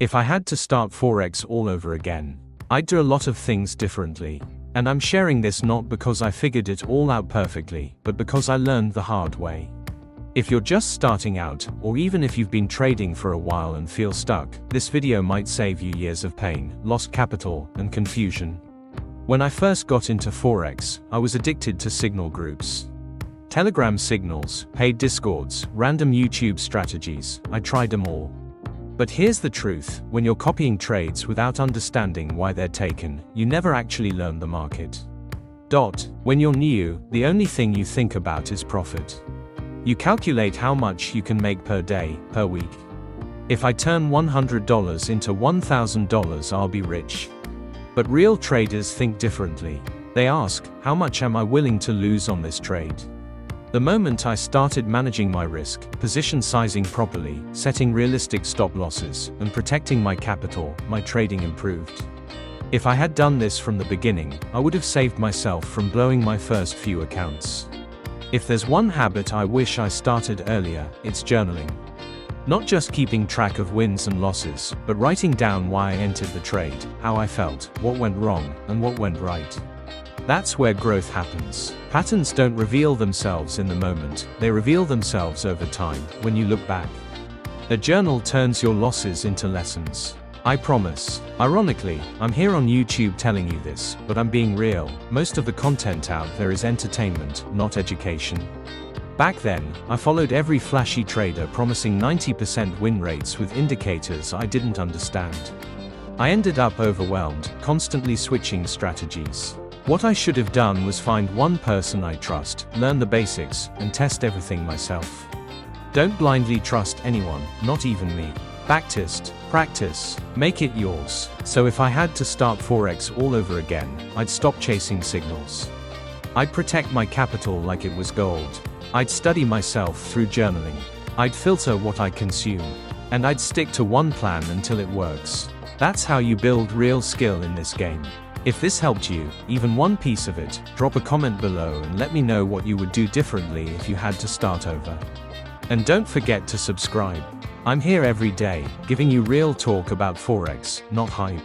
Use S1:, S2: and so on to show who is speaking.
S1: If I had to start Forex all over again, I'd do a lot of things differently. And I'm sharing this not because I figured it all out perfectly, but because I learned the hard way. If you're just starting out, or even if you've been trading for a while and feel stuck, this video might save you years of pain, lost capital, and confusion. When I first got into Forex, I was addicted to signal groups. Telegram signals, paid discords, random YouTube strategies, I tried them all. But here's the truth, when you're copying trades without understanding why they're taken, you never actually learn the market. When you're new, the only thing you think about is profit. You calculate how much you can make per day, per week. If I turn $100 into $1,000, I'll be rich. But real traders think differently. They ask, how much am I willing to lose on this trade? The moment I started managing my risk, position sizing properly, setting realistic stop losses, and protecting my capital, my trading improved. If I had done this from the beginning, I would have saved myself from blowing my first few accounts. If there's one habit I wish I started earlier, it's journaling. Not just keeping track of wins and losses, but writing down why I entered the trade, how I felt, what went wrong, and what went right. That's where growth happens. Patterns don't reveal themselves in the moment, they reveal themselves over time, when you look back. A journal turns your losses into lessons. I promise. Ironically, I'm here on YouTube telling you this, but I'm being real. Most of the content out there is entertainment, not education. Back then, I followed every flashy trader promising 90% win rates with indicators I didn't understand. I ended up overwhelmed, constantly switching strategies. What I should have done was find one person I trust, learn the basics, and test everything myself. Don't blindly trust anyone, not even me. Backtest, practice, make it yours. So if I had to start Forex all over again, I'd stop chasing signals. I'd protect my capital like it was gold. I'd study myself through journaling. I'd filter what I consume. And I'd stick to one plan until it works. That's how you build real skill in this game. If this helped you, even one piece of it, drop a comment below and let me know what you would do differently if you had to start over. And don't forget to subscribe. I'm here every day, giving you real talk about Forex, not hype.